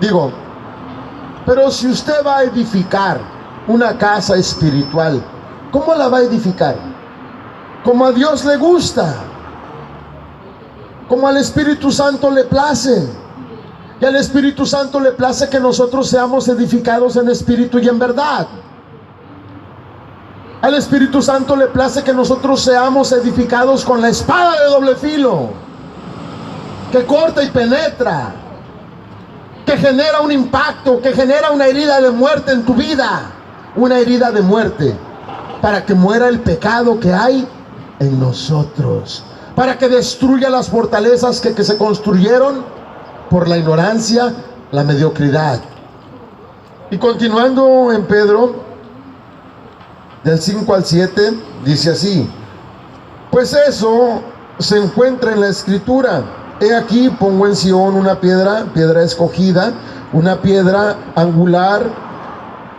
Speaker 1: Digo, pero si usted va a edificar una casa espiritual, ¿cómo la va a edificar? Como a Dios le gusta, como al Espíritu Santo le place. Y al Espíritu Santo le place que nosotros seamos edificados en espíritu y en verdad. Al Espíritu Santo le place que nosotros seamos edificados con la espada de doble filo, que corta y penetra, que genera un impacto, que genera una herida de muerte en tu vida, una herida de muerte, para que muera el pecado que hay en nosotros, para que destruya las fortalezas que se construyeron por la ignorancia, la mediocridad. Y continuando en Pedro, del 5 al 7, dice así: pues eso se encuentra en la Escritura. He aquí pongo en Sión una piedra escogida, una piedra angular,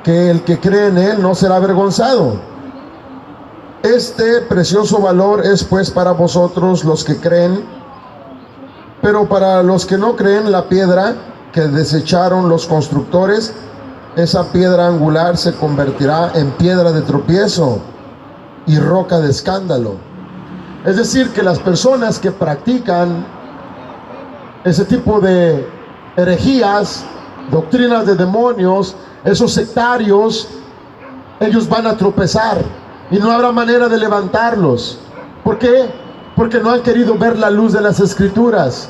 Speaker 1: que el que cree en él no será avergonzado. Este precioso valor es pues para vosotros los que creen, pero para los que no creen, la piedra que desecharon los constructores, esa piedra angular se convertirá en piedra de tropiezo y roca de escándalo. Es decir, que las personas que practican ese tipo de herejías, doctrinas de demonios, esos sectarios, ellos van a tropezar y no habrá manera de levantarlos. ¿Por qué? Porque no han querido ver la luz de las Escrituras.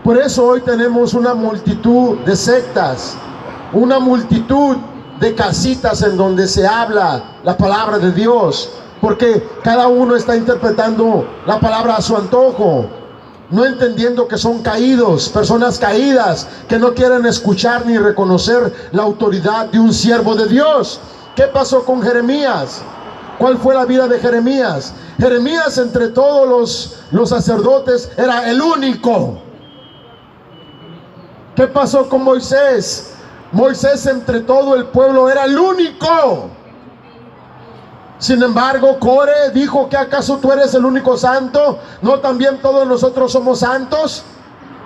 Speaker 1: Por eso hoy tenemos una multitud de sectas, una multitud de casitas en donde se habla la palabra de Dios, porque cada uno está interpretando la palabra a su antojo, no entendiendo que son caídos, personas caídas, que no quieren escuchar ni reconocer la autoridad de un siervo de Dios. ¿Qué pasó con Jeremías? ¿Cuál fue la vida de Jeremías? Jeremías, entre todos los sacerdotes, era el único. ¿Qué pasó con Moisés? Moisés, entre todo el pueblo, era el único. Sin embargo, Core dijo: ¿que acaso tú eres el único santo? ¿No también todos nosotros somos santos?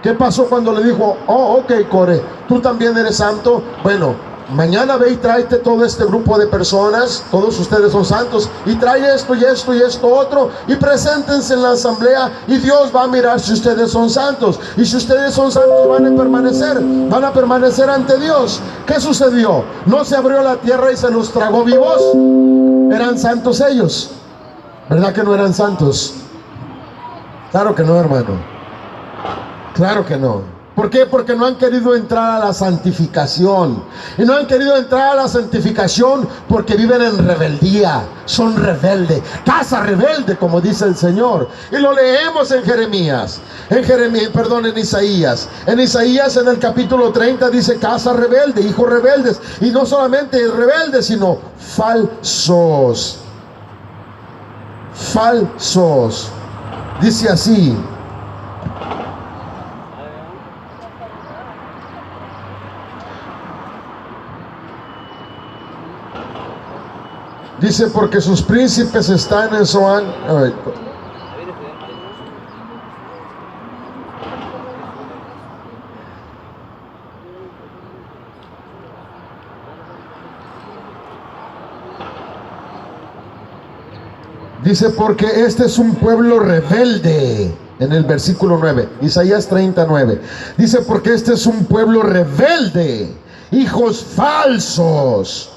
Speaker 1: ¿Qué pasó cuando le dijo: oh, ok, Core, tú también eres santo? Bueno, mañana ve y tráete todo este grupo de personas, todos ustedes son santos, y trae esto y esto y esto otro, y preséntense en la asamblea, y Dios va a mirar si ustedes son santos. Y si ustedes son santos, van a permanecer ante Dios. ¿Qué sucedió? No se abrió la tierra y se los tragó vivos. ¿Eran santos ellos? ¿Verdad que no eran santos? Claro que no, hermano. Claro que no. ¿Por qué? Porque no han querido entrar a la santificación. Y no han querido entrar a la santificación porque viven en rebeldía. Son rebeldes. Casa rebelde, como dice el Señor. Y lo leemos en Jeremías. En Isaías. En Isaías, en el capítulo 30, dice: casa rebelde, hijos rebeldes. Y no solamente rebeldes, sino falsos. Falsos. Dice así: dice, porque sus príncipes están en Zoán. Dice, porque este es un pueblo rebelde. En el versículo 9, Isaías 39. Dice, porque este es un pueblo rebelde, hijos falsos,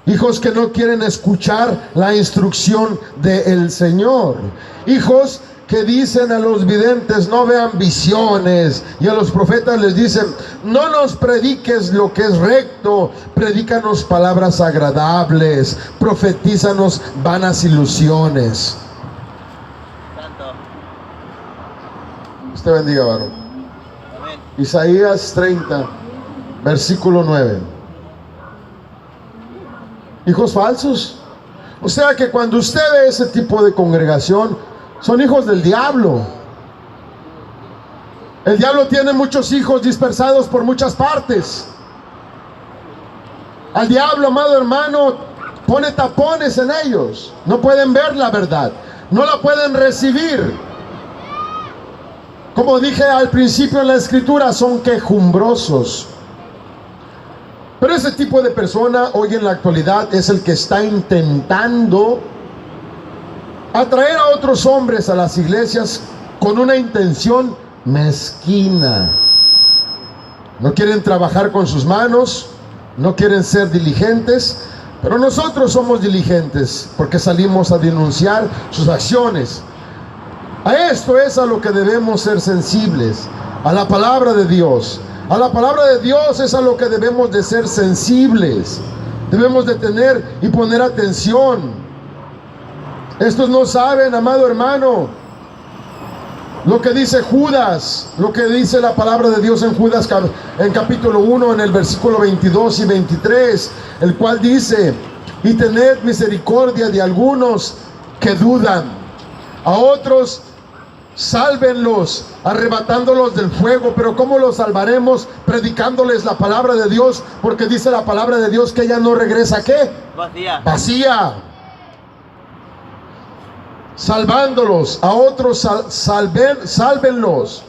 Speaker 1: hijos que no quieren escuchar la instrucción del Señor, hijos que dicen a los videntes, no vean visiones, y a los profetas les dicen, no nos prediques lo que es recto, predícanos palabras agradables, profetízanos vanas ilusiones.
Speaker 2: Santo.
Speaker 1: Usted bendiga, varón.
Speaker 2: Amén.
Speaker 1: Isaías 30, versículo 9. Hijos falsos. O sea que cuando usted ve ese tipo de congregación, son hijos del diablo. El diablo tiene muchos hijos dispersados por muchas partes. Al diablo, amado hermano, pone tapones en ellos. No pueden ver la verdad, no la pueden recibir. Como dije al principio en la escritura, son quejumbrosos. Pero ese tipo de persona hoy en la actualidad es el que está intentando atraer a otros hombres a las iglesias con una intención mezquina. No quieren trabajar con sus manos, no quieren ser diligentes, pero nosotros somos diligentes porque salimos a denunciar sus acciones. A esto es a lo que debemos ser sensibles, a la palabra de Dios. A la palabra de Dios es a lo que debemos de ser sensibles. Debemos de tener y poner atención. Estos no saben, amado hermano, lo que dice Judas, lo que dice la palabra de Dios en Judas en capítulo 1, en el versículo 22 y 23, el cual dice, y tened misericordia de algunos que dudan, a otros sálvenlos, arrebatándolos del fuego. Pero ¿cómo los salvaremos? Predicándoles la palabra de Dios, porque dice la palabra de Dios que ella no regresa, ¿qué?
Speaker 2: Vacía.
Speaker 1: Vacía. Salvándolos, a otros sálvenlos,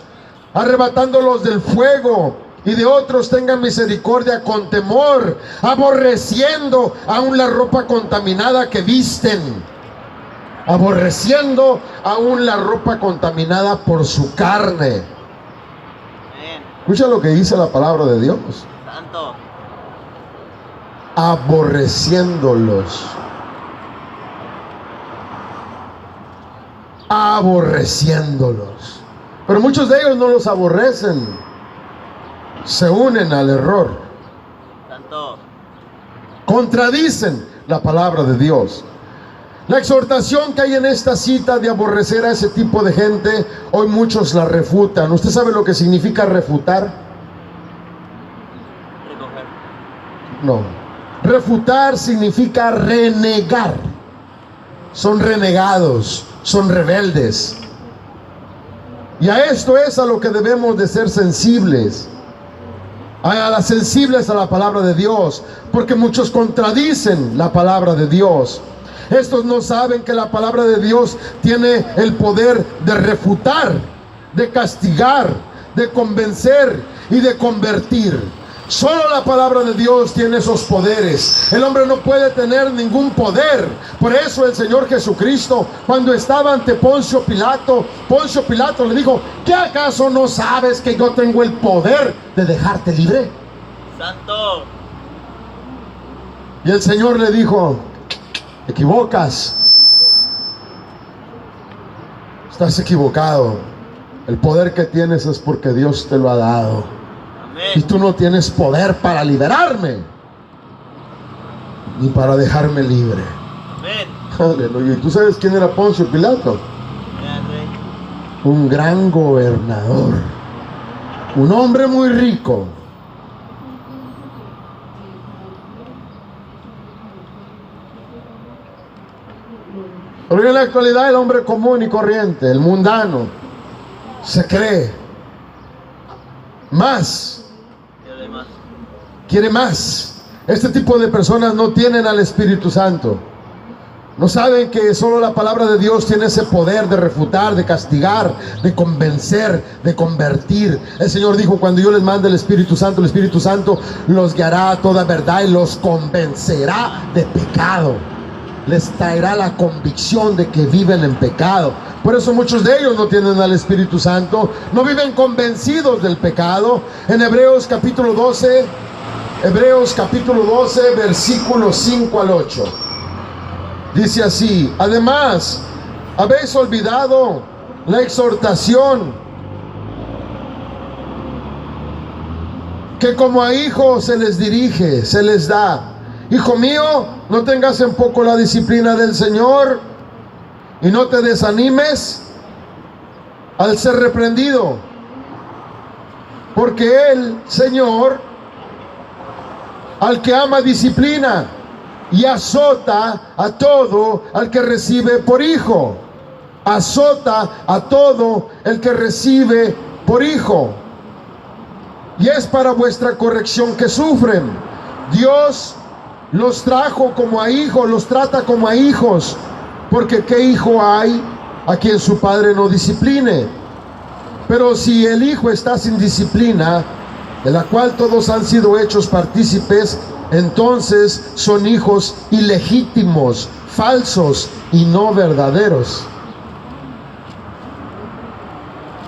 Speaker 1: arrebatándolos del fuego, y de otros tengan misericordia con temor, aborreciendo aún la ropa contaminada que visten, aborreciendo aún la ropa contaminada por su carne.
Speaker 2: Amén.
Speaker 1: Escucha lo que dice la palabra de Dios.
Speaker 2: Santo.
Speaker 1: Aborreciéndolos. Aborreciéndolos. Pero muchos de ellos no los aborrecen, se unen al error,
Speaker 2: Santo.
Speaker 1: contradicen la palabra de Dios. La exhortación que hay en esta cita de aborrecer a ese tipo de gente, hoy muchos la refutan. ¿Usted sabe lo que significa refutar?
Speaker 2: Recoger.
Speaker 1: No. Refutar significa renegar. Son renegados, son rebeldes. Y a esto es a lo que debemos de ser sensibles. A las sensibles a la palabra de Dios, porque muchos contradicen la palabra de Dios. Estos no saben que la palabra de Dios tiene el poder de refutar, de castigar, de convencer y de convertir. Solo la palabra de Dios tiene esos poderes. El hombre no puede tener ningún poder. Por eso el Señor Jesucristo, cuando estaba ante Poncio Pilato le dijo, ¿qué acaso no sabes que yo tengo el poder de dejarte libre?
Speaker 2: Santo.
Speaker 1: Y el Señor le dijo, equivocas, estás equivocado. El poder que tienes es porque Dios te lo ha dado.
Speaker 2: Amén.
Speaker 1: Y tú no tienes poder para liberarme, ni para dejarme libre.
Speaker 2: Amén.
Speaker 1: Aleluya. ¿Y tú sabes quién era Poncio Pilato?
Speaker 2: Amén, Rey.
Speaker 1: Un gran gobernador, un hombre muy rico. Pero en la actualidad el hombre común y corriente, el mundano, se cree más, quiere más. Este tipo de personas no tienen al Espíritu Santo. No saben que solo la palabra de Dios tiene ese poder de refutar, de castigar, de convencer, de convertir. El Señor dijo, cuando yo les mande el Espíritu Santo los guiará a toda verdad y los convencerá de pecado. Les traerá la convicción de que viven en pecado. Por eso muchos de ellos no tienen al Espíritu Santo, no viven convencidos del pecado. En Hebreos capítulo 12, versículos 5 al 8. Dice así: además, habéis olvidado la exhortación que como a hijos se les dirige, se les da. Hijo mío, no tengas en poco la disciplina del Señor y no te desanimes al ser reprendido, porque el Señor al que ama disciplina y azota a todo al que recibe por hijo. Azota a todo el que recibe por hijo. Y es para vuestra corrección que sufren. Dios los trajo como a hijos, los trata como a hijos, porque ¿qué hijo hay a quien su padre no discipline? Pero si el hijo está sin disciplina, de la cual todos han sido hechos partícipes, entonces son hijos ilegítimos, falsos y no verdaderos.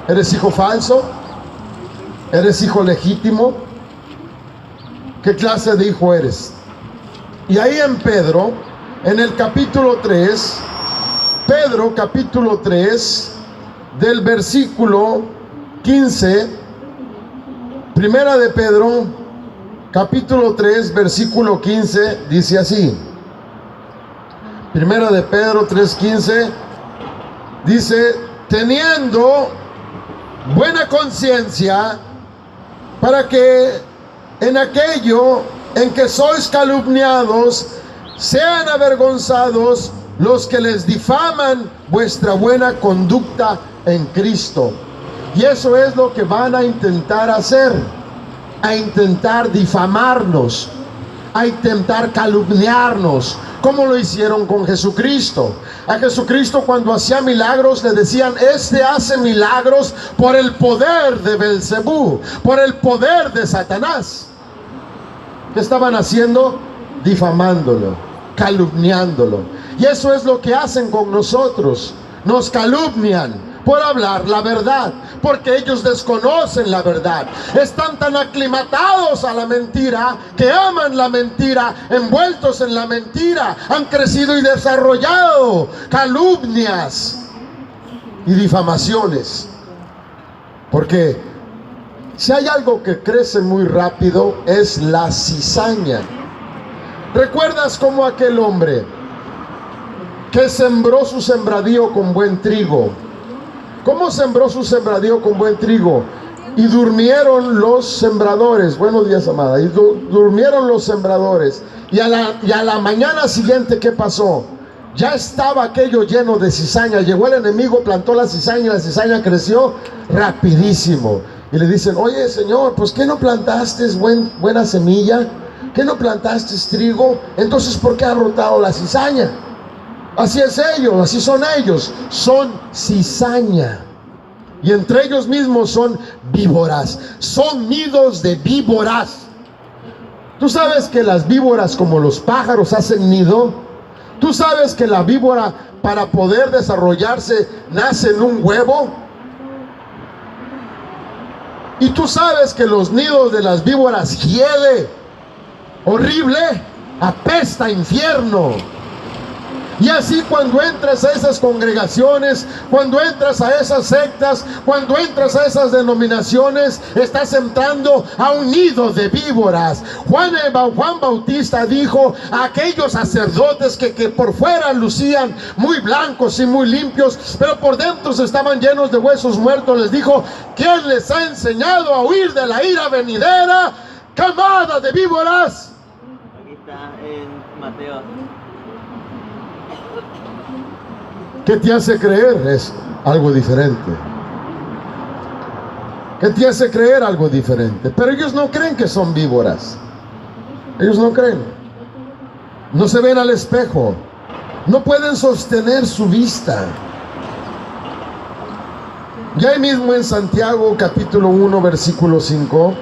Speaker 1: ¿Eres hijo falso? ¿Eres hijo legítimo? ¿Qué clase de hijo eres? Y ahí en Pedro, en el capítulo 3, Pedro capítulo 3, del versículo 15, primera de Pedro, capítulo 3, versículo 15, dice así. Primera de Pedro 3:15, dice, teniendo buena conciencia, para que en aquello en que sois calumniados, sean avergonzados los que les difaman vuestra buena conducta en Cristo. Y eso es lo que van a intentar hacer, a intentar difamarnos, a intentar calumniarnos, como lo hicieron con Jesucristo. A Jesucristo, cuando hacía milagros, le decían, este hace milagros por el poder de Belcebú, por el poder de Satanás. ¿Qué estaban haciendo? Difamándolo, calumniándolo. Y eso es lo que hacen con nosotros. Nos calumnian por hablar la verdad, porque ellos desconocen la verdad. Están tan aclimatados a la mentira que aman la mentira, envueltos en la mentira. Han crecido y desarrollado calumnias y difamaciones. Porque si hay algo que crece muy rápido, es la cizaña. ¿Recuerdas cómo aquel hombre que sembró su sembradío con buen trigo? ¿Cómo sembró su sembradío con buen trigo? Y durmieron los sembradores. Buenos días, amada. Y durmieron los sembradores. Y a la mañana siguiente, ¿qué pasó? Ya estaba aquello lleno de cizaña. Llegó el enemigo, plantó la cizaña y la cizaña creció rapidísimo. Y le dicen, oye, Señor, pues ¿qué no plantaste buena semilla? ¿Qué no plantaste trigo? Entonces, ¿por qué ha rotado la cizaña? Así es ellos, así son ellos, son cizaña. Y entre ellos mismos son víboras, son nidos de víboras. ¿Tú sabes que las víboras, como los pájaros, hacen nido? ¿Tú sabes que la víbora, para poder desarrollarse, nace en un huevo? Y tú sabes que los nidos de las víboras hiede, horrible, apesta a infierno. Y así cuando entras a esas congregaciones, cuando entras a esas sectas, cuando entras a esas denominaciones, estás entrando a un nido de víboras. Juan Bautista dijo a aquellos sacerdotes que por fuera lucían muy blancos y muy limpios, pero por dentro estaban llenos de huesos muertos, les dijo, ¿quién les ha enseñado a huir de la ira venidera? ¡Camada de víboras!
Speaker 2: Aquí está en Mateo.
Speaker 1: ¿Qué te hace creer? Es algo diferente. ¿Qué te hace creer? Algo diferente. Pero ellos no creen que son víboras. Ellos no creen. No se ven al espejo. No pueden sostener su vista. Y ahí mismo en Santiago capítulo 1 versículo 5,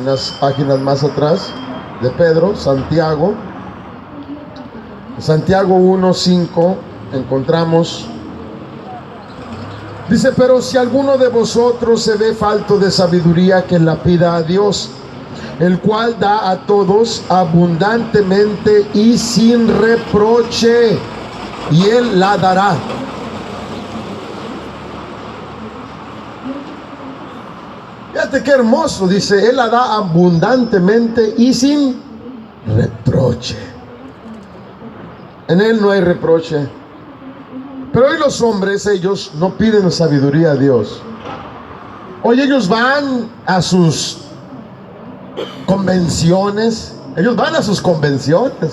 Speaker 1: unas páginas más atrás de Pedro, Santiago 1:5 encontramos, dice, pero si alguno de vosotros se ve falto de sabiduría, que la pida a Dios, el cual da a todos abundantemente y sin reproche, y Él la dará. fíjate qué hermoso, dice, Él la da abundantemente y sin reproche. En Él no hay reproche. Pero hoy los hombres, ellos no piden sabiduría a Dios. Hoy ellos van a sus convenciones. Ellos van a sus convenciones.